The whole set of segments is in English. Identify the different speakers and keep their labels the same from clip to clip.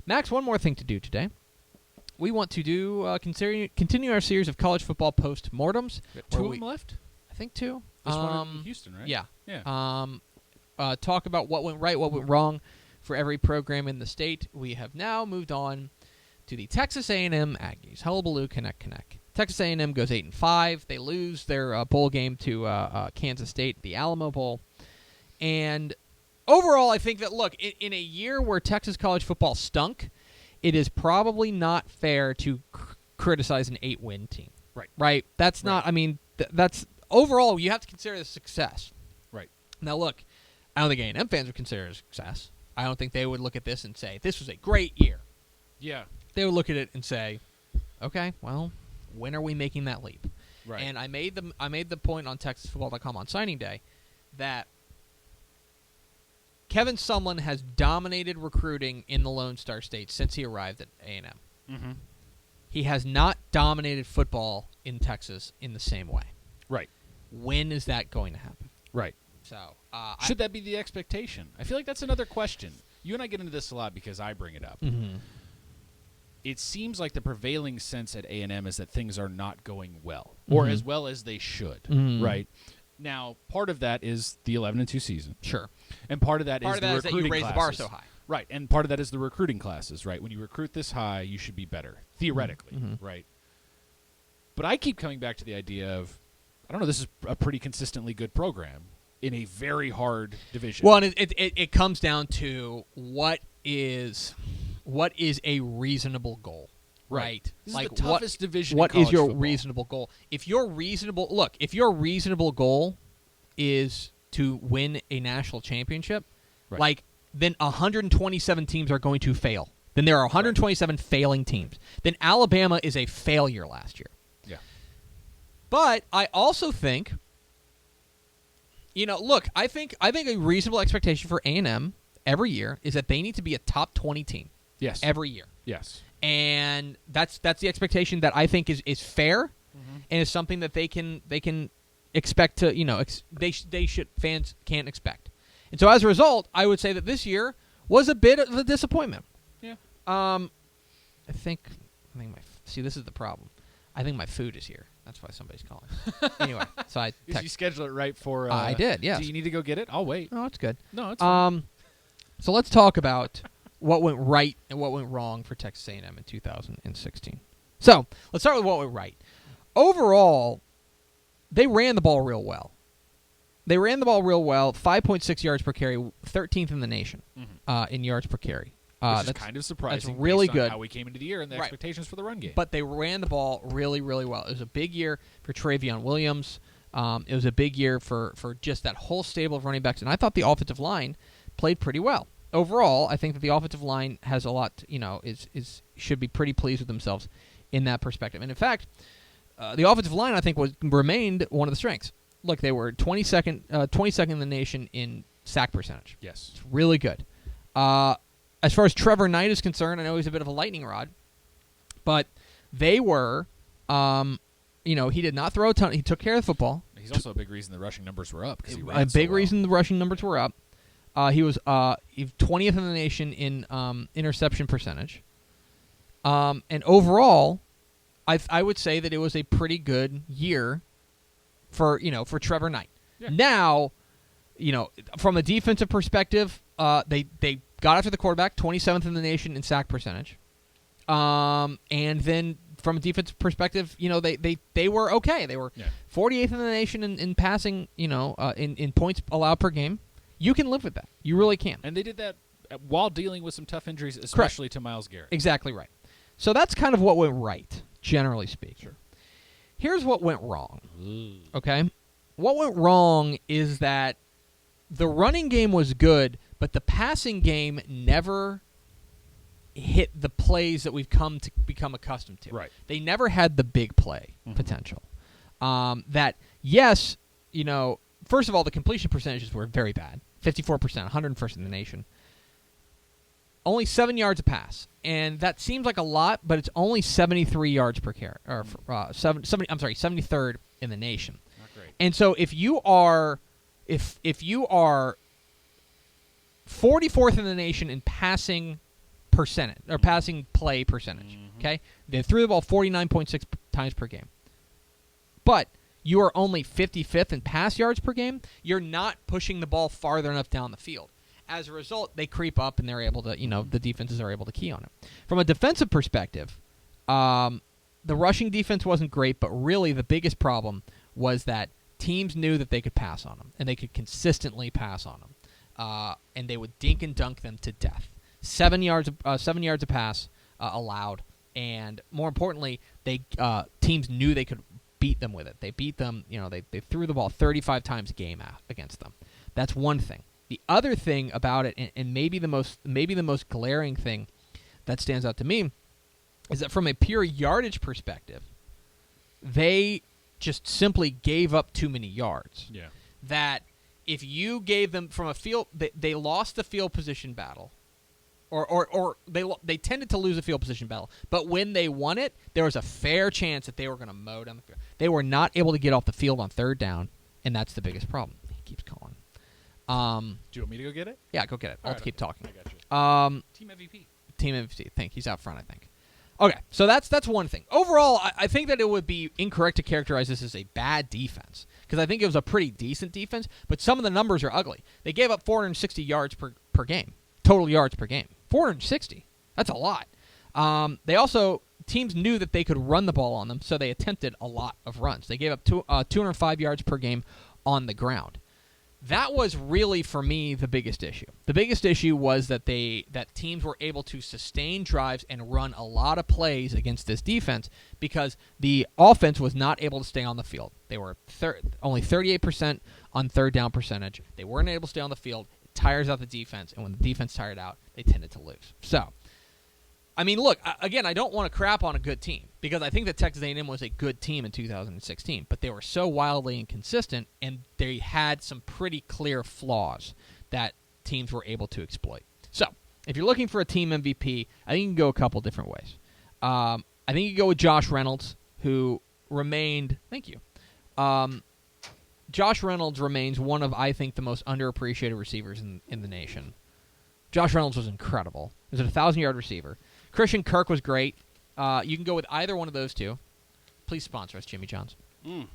Speaker 1: Max, one more thing to do today. We want to do continue our series of college football post-mortems.
Speaker 2: Two of them left?
Speaker 1: I think two.
Speaker 2: This one in Houston, right?
Speaker 1: Yeah.
Speaker 2: Yeah.
Speaker 1: Talk about what went right, what went wrong for every program in the state. We have now moved on to the Texas A&M Aggies. Hullabaloo, connect. Texas A&M goes 8-5. They lose their bowl game to Kansas State, the Alamo Bowl. And overall, I think that, look, in a year where Texas college football stunk, it is probably not fair to criticize an 8-win team. Right? That's not, I mean, that's, overall, you have to consider it a success.
Speaker 2: Right.
Speaker 1: Now, look, I don't think A&M fans would consider it a success. I don't think they would look at this and say, this was a great year.
Speaker 2: Yeah.
Speaker 1: They would look at it and say, okay, well, when are we making that leap?
Speaker 2: Right.
Speaker 1: And I made the point on TexasFootball.com on signing day that Kevin Sumlin has dominated recruiting in the Lone Star State since he arrived at A&M.
Speaker 2: Mm-hmm.
Speaker 1: He has not dominated football in Texas in the same way.
Speaker 2: Right.
Speaker 1: When is that going to happen?
Speaker 2: Right.
Speaker 1: So
Speaker 2: should that be the expectation? I feel like that's another question. You and I get into this a lot because I bring it up.
Speaker 1: Mm-hmm.
Speaker 2: It seems like the prevailing sense at A&M is that things are not going well, or as well as they should, right? Now, part of that is the 11-2 season.
Speaker 1: Sure.
Speaker 2: And part of that is the recruiting
Speaker 1: that you raise
Speaker 2: classes.
Speaker 1: the bar so high.
Speaker 2: Right, and part of that is the recruiting classes, right? When you recruit this high, you should be better, theoretically, right? But I keep coming back to the idea of, I don't know, this is a pretty consistently good program in a very hard division.
Speaker 1: Well, and it comes down to what is a reasonable goal, right?
Speaker 2: This
Speaker 1: like
Speaker 2: is the toughest division.
Speaker 1: What
Speaker 2: in
Speaker 1: is your
Speaker 2: college football.
Speaker 1: reasonable goal? If your reasonable goal is to win a national championship,
Speaker 2: right,
Speaker 1: then 127 teams are going to fail. Then there are 127 failing teams. Then Alabama is a failure last year.
Speaker 2: Yeah.
Speaker 1: But I also think, look, I think a reasonable expectation for A&M every year is that they need to be a top 20 team.
Speaker 2: Yes.
Speaker 1: Every year.
Speaker 2: Yes.
Speaker 1: And that's the expectation that I think is fair, and is something that they can expect to, fans can't expect. And so as a result, I would say that this year was a bit of a disappointment.
Speaker 2: Yeah.
Speaker 1: I think this is the problem. I think my food is here. That's why somebody's calling. Anyway, so I
Speaker 2: Did you schedule it right for?
Speaker 1: I did. Yes.
Speaker 2: Do you need to go get it? I'll wait.
Speaker 1: Oh, it's good.
Speaker 2: No, it's fine.
Speaker 1: So let's talk about what went right and what went wrong for Texas A&M in 2016. So let's start with what went right. Overall, they ran the ball real well. 5.6 yards per carry, 13th in the nation in yards per carry.
Speaker 2: Which is kind of surprising.
Speaker 1: That's really
Speaker 2: based on
Speaker 1: good.
Speaker 2: How we came into the year and the expectations for the run game.
Speaker 1: But they ran the ball really, really well. It was a big year for Travion Williams. It was a big year for just that whole stable of running backs. And I thought the offensive line played pretty well. Overall, I think that the offensive line has a lot, should be pretty pleased with themselves in that perspective. And in fact, the offensive line, I think, remained one of the strengths. Look, they were 22nd in the nation in sack percentage.
Speaker 2: Yes.
Speaker 1: It's really good. As far as Trevor Knight is concerned, I know he's a bit of a lightning rod, but they were, he did not throw a ton. He took care of the football.
Speaker 2: He's also a big reason the rushing numbers were up.
Speaker 1: Reason the rushing numbers were up. He was 20th in the nation in interception percentage. And overall, I would say that it was a pretty good year for Trevor Knight. Yeah. Now, from a defensive perspective, they got after the quarterback, 27th in the nation in sack percentage. And then from a defensive perspective, they were okay. They were 48th in the nation in passing, in points allowed per game. You can live with that. You really can.
Speaker 2: And they did that while dealing with some tough injuries, especially to Myles Garrett.
Speaker 1: Exactly right. So that's kind of what went right, generally speaking. Sure. Here's what went wrong. Okay? What went wrong is that the running game was good, but the passing game never hit the plays that we've come to become accustomed to.
Speaker 2: Right.
Speaker 1: They never had the big play potential. First of all, the completion percentages were very bad. 54%, 101st in the nation. Only 7 yards a pass. And that seems like a lot, but it's only 73 yards per carry. Or 73rd in the nation.
Speaker 2: Not great.
Speaker 1: And so if you are 44th in the nation in passing percentage or passing play percentage. Okay, they threw the ball 49.6 times per game, but you are only 55th in pass yards per game. You're not pushing the ball farther enough down the field. As a result, they creep up and they're able to, the defenses are able to key on it. From a defensive perspective, the rushing defense wasn't great, but really the biggest problem was that teams knew that they could pass on them, and they could consistently pass on them, and they would dink and dunk them to death. 7 yards of pass allowed, and more importantly, teams knew they could beat them with it. They beat them. They threw the ball 35 times a game against them. That's one thing. The other thing about it, and maybe the most glaring thing that stands out to me, is that from a pure yardage perspective, they just simply gave up too many yards.
Speaker 2: Yeah.
Speaker 1: That if you gave them from a field, they lost the field position battle, or they tended to lose a field position battle. But when they won it, there was a fair chance that they were going to mow down the field. They were not able to get off the field on third down, and that's the biggest problem. He keeps calling.
Speaker 2: Do you want me to go get it?
Speaker 1: Yeah, go get it. I'll keep talking.
Speaker 2: I got you. Team MVP.
Speaker 1: Team MVP. Think he's out front, I think. Okay, so that's one thing. Overall, I think that it would be incorrect to characterize this as a bad defense, because I think it was a pretty decent defense, but some of the numbers are ugly. They gave up 460 yards per game, total yards per game. 460. That's a lot. Teams knew that they could run the ball on them, so they attempted a lot of runs. They gave up 205 yards per game on the ground. That was really, for me, the biggest issue. The biggest issue was that teams were able to sustain drives and run a lot of plays against this defense because the offense was not able to stay on the field. They were only 38% on third down percentage. They weren't able to stay on the field. It tires out the defense, and when the defense tired out, they tended to lose. So, I mean, look, again, I don't want to crap on a good team because I think that Texas A&M was a good team in 2016, but they were so wildly inconsistent, and they had some pretty clear flaws that teams were able to exploit. So, if you're looking for a team MVP, I think you can go a couple different ways. I think you go with Josh Reynolds, who remained – thank you. Josh Reynolds remains one of, I think, the most underappreciated receivers in the nation. Josh Reynolds was incredible. He was a 1,000-yard receiver. Christian Kirk was great. You can go with either one of those two. Please sponsor us, Jimmy John's.
Speaker 2: I'm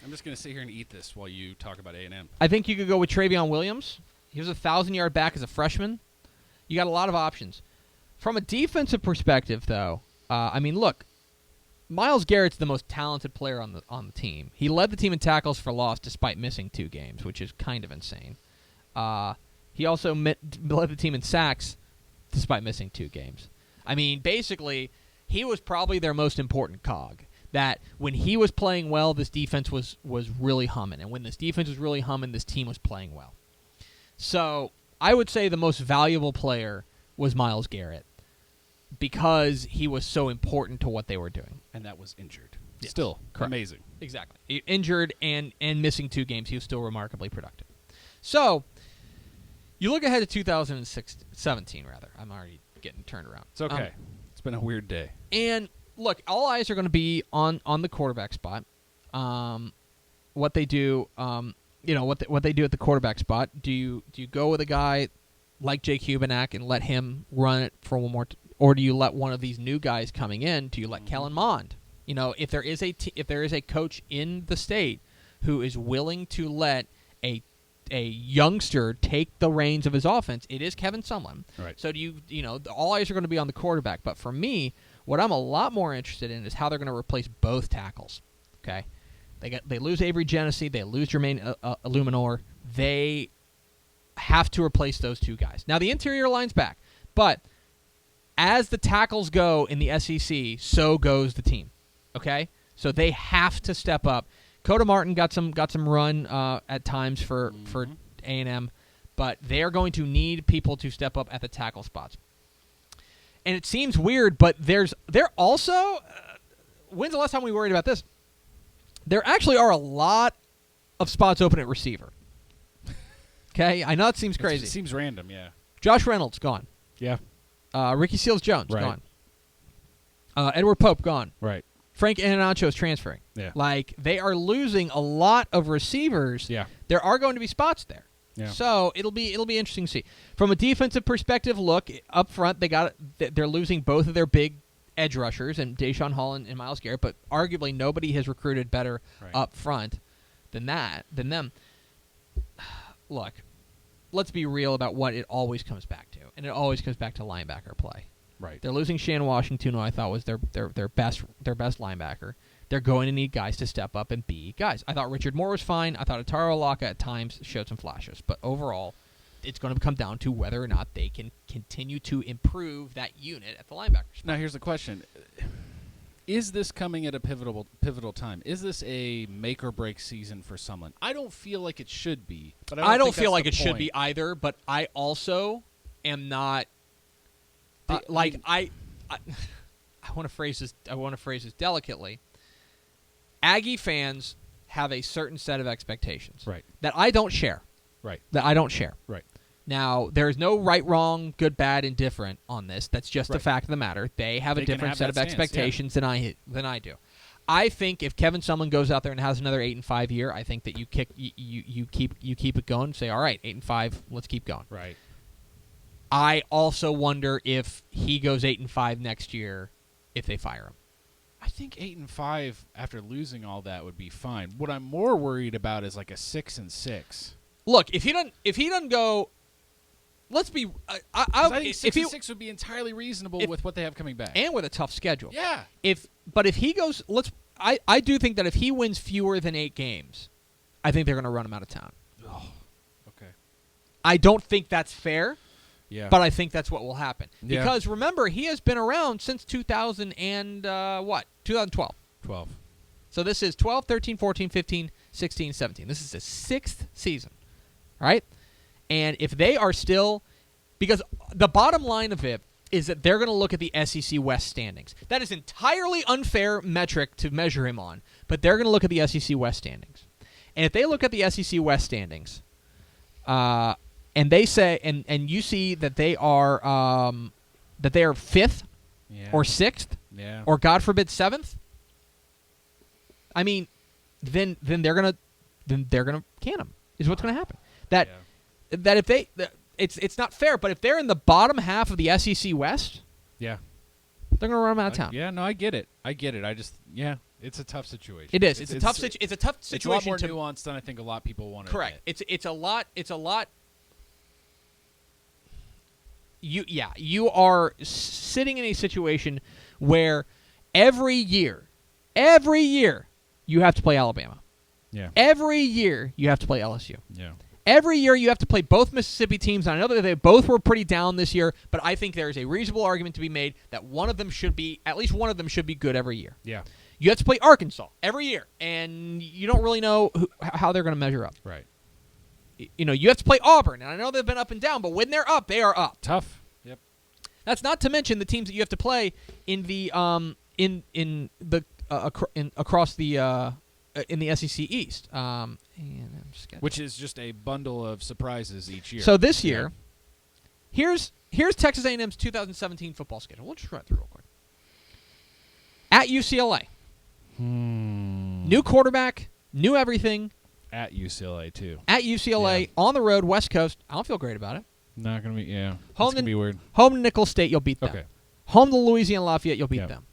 Speaker 2: just going to sit here and eat this while you talk about A&M.
Speaker 1: I think you could go with Travion Williams. He was a 1,000-yard back as a freshman. You got a lot of options. From a defensive perspective, though, I mean, look, Myles Garrett's the most talented player on the team. He led the team in tackles for loss despite missing 2 games, which is kind of insane. He also led the team in sacks despite missing 2 games. I mean, basically, he was probably their most important cog. That when he was playing well, this defense was really humming. And when this defense was really humming, this team was playing well. So I would say the most valuable player was Myles Garrett because he was so important to what they were doing.
Speaker 2: And that was injured.
Speaker 1: Yes.
Speaker 2: Still
Speaker 1: Correct.
Speaker 2: Amazing.
Speaker 1: Exactly. Injured and missing 2 games, he was still remarkably productive. So you look ahead to 2017, rather. I'm already getting turned around.
Speaker 2: It's okay. It's been a weird day.
Speaker 1: And look, all eyes are going to be on the quarterback spot. What they do, what they do at the quarterback spot. Do you go with a guy like Jake Hubenak and let him run it for one more, or do you let one of these new guys coming in? Do you let Kellen Mond? If there is a coach in the state who is willing to let a youngster take the reins of his offense, it is Kevin Sumlin.
Speaker 2: Right.
Speaker 1: So all eyes are going to be on the quarterback. But for me, what I'm a lot more interested in is how they're going to replace both tackles. Okay, they lose Avery Genesee, they lose Jermaine Illuminor. They have to replace those 2 guys. Now the interior line's back, but as the tackles go in the SEC, so goes the team. Okay, so they have to step up. Coda Martin got some run at times for A&M, but they're going to need people to step up at the tackle spots. And it seems weird, but they're also when's the last time we worried about this? There actually are a lot of spots open at receiver. Okay, I know it seems crazy.
Speaker 2: It seems random, yeah.
Speaker 1: Josh Reynolds gone.
Speaker 2: Yeah.
Speaker 1: Ricky Seals-Jones
Speaker 2: right.
Speaker 1: gone. Edward Pope gone.
Speaker 2: Right.
Speaker 1: Frank Ananacho is transferring.
Speaker 2: Yeah.
Speaker 1: Like, they are losing a lot of receivers.
Speaker 2: Yeah.
Speaker 1: There are going to be spots there.
Speaker 2: Yeah.
Speaker 1: So it'll be interesting to see. From a defensive perspective, look up front. They're losing both of their big edge rushers, and Deshaun Hall and Myles Garrett. But arguably, nobody has recruited better up front than them. Look, let's be real about what it always comes back to, and it always comes back to linebacker play.
Speaker 2: Right.
Speaker 1: They're losing Shan Washington, who I thought was their best linebacker. They're going to need guys to step up and be guys. I thought Richard Moore was fine. I thought Ataro Alaka at times showed some flashes. But overall, it's going to come down to whether or not they can continue to improve that unit at the linebacker spot.
Speaker 2: Now, here's the question. Is this coming at a pivotal time? Is this a make-or-break season for Sumlin? I don't feel like it should be. But
Speaker 1: I don't feel like it should be either, but I also am not I want to phrase this delicately. Aggie fans have a certain set of expectations that I don't share.
Speaker 2: Right.
Speaker 1: That I don't share.
Speaker 2: Right.
Speaker 1: Now, there's no right, wrong, good, bad, indifferent on this. That's just the fact of the matter. They have a different set of expectations than I do. I think if Kevin Sumlin goes out there and has another 8-5 year, I think that you keep it going. Say, all right, 8-5, let's keep going.
Speaker 2: Right.
Speaker 1: I also wonder if he goes 8-5 next year, if they fire him.
Speaker 2: I think 8-5 after losing all that would be fine. What I'm more worried about is like a 6-6.
Speaker 1: Look, if he doesn't go, let's be. I
Speaker 2: think 6-6 would be entirely reasonable with what they have coming back
Speaker 1: and with a tough schedule.
Speaker 2: Yeah.
Speaker 1: But if he goes, I do think that if he wins fewer than 8 games, I think they're going to run him out of town.
Speaker 2: Oh, okay.
Speaker 1: I don't think that's fair.
Speaker 2: Yeah.
Speaker 1: But I think that's what will happen.
Speaker 2: Yeah.
Speaker 1: Because remember, he has been around since 2012.
Speaker 2: 12.
Speaker 1: So this is 12, 13, 14, 15, 16, 17. This is his 6th season. Right? And if they are still, because the bottom line of it is that they're going to look at the SEC West standings. That is entirely unfair metric to measure him on, but they're going to look at the SEC West standings. And if they look at the SEC West standings, and they say, and you see that they are 5th or 6th, or God forbid 7th. I mean, then they're gonna can them. Is what's going to happen. That if they, it's not fair. But if they're in the bottom half of the SEC West, they're going to run them out of town.
Speaker 2: Yeah, no, I get it. I just it's a tough situation.
Speaker 1: It is. It's a tough situation. It's
Speaker 2: a lot more nuanced than I think a lot of people want to.
Speaker 1: Correct.
Speaker 2: Admit.
Speaker 1: It's a lot. You are sitting in a situation where every year you have to play Alabama.
Speaker 2: Yeah.
Speaker 1: Every year you have to play LSU.
Speaker 2: Yeah.
Speaker 1: Every year you have to play both Mississippi teams. And I know that they both were pretty down this year, but I think there is a reasonable argument to be made that at least one of them should be good every year.
Speaker 2: Yeah.
Speaker 1: You have to play Arkansas every year, and you don't really know how they're going to measure up.
Speaker 2: Right.
Speaker 1: You have to play Auburn, and I know they've been up and down, but when they're up, they are up.
Speaker 2: Tough. Yep.
Speaker 1: That's not to mention the teams that you have to play in the across the in the SEC East.
Speaker 2: Which is just a bundle of surprises each year.
Speaker 1: So this year, here's Texas A&M's 2017 football schedule. We'll just run it through real quick. At UCLA. New quarterback, new everything.
Speaker 2: At UCLA, too.
Speaker 1: At UCLA, on the road, West Coast. I don't feel great about it.
Speaker 2: Not going to be, It's
Speaker 1: going
Speaker 2: to be weird.
Speaker 1: Home to Nicholls State, you'll beat them.
Speaker 2: Okay.
Speaker 1: Home to Louisiana Lafayette, you'll beat them.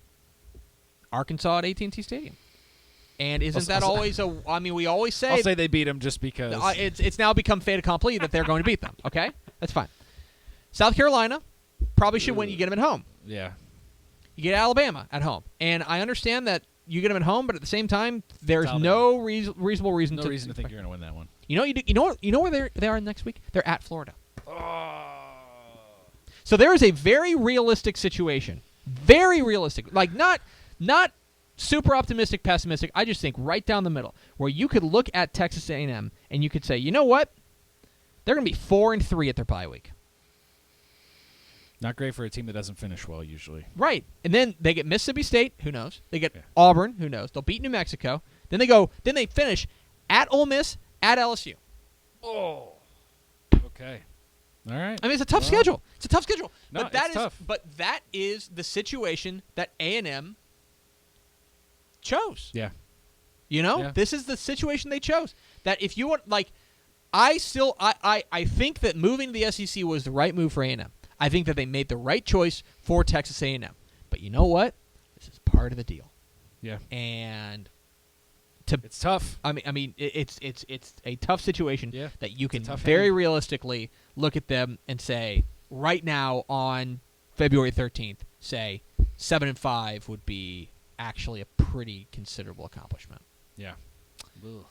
Speaker 1: Arkansas at AT&T Stadium. And isn't that always we always say...
Speaker 2: I'll say they beat them just because...
Speaker 1: It's now become fait accompli that they're going to beat them, okay? That's fine. South Carolina probably should win. You get them at home.
Speaker 2: Yeah.
Speaker 1: You get Alabama at home. And I understand that you get them at home, but at the same time, there's no reasonable reason to
Speaker 2: think you're going to win that one.
Speaker 1: You know where they are next week? They're at Florida. So there is a very realistic situation. Very realistic. Like not super optimistic, pessimistic. I just think right down the middle, where you could look at Texas A&M and you could say, you know what? They're going to be 4-3 at their bye week.
Speaker 2: Not great for a team that doesn't finish well usually.
Speaker 1: Right. And then they get Mississippi State, who knows? They get Auburn, who knows? They'll beat New Mexico. Then they finish at Ole Miss, at LSU.
Speaker 2: Oh. Okay. All right.
Speaker 1: I mean, it's a tough schedule. It's a tough schedule.
Speaker 2: No,
Speaker 1: but
Speaker 2: it's tough.
Speaker 1: But that is the situation that A&M chose.
Speaker 2: Yeah.
Speaker 1: This is the situation they chose. That if you want, I think that moving to the SEC was the right move for A&M. I think that they made the right choice for Texas A&M. But you know what? This is part of the deal.
Speaker 2: Yeah.
Speaker 1: And
Speaker 2: it's tough.
Speaker 1: I mean, it's a tough situation that you can very realistically look at them and say, right now on February 13th, say 7-5 would be actually a pretty considerable accomplishment.
Speaker 2: Yeah. Ugh.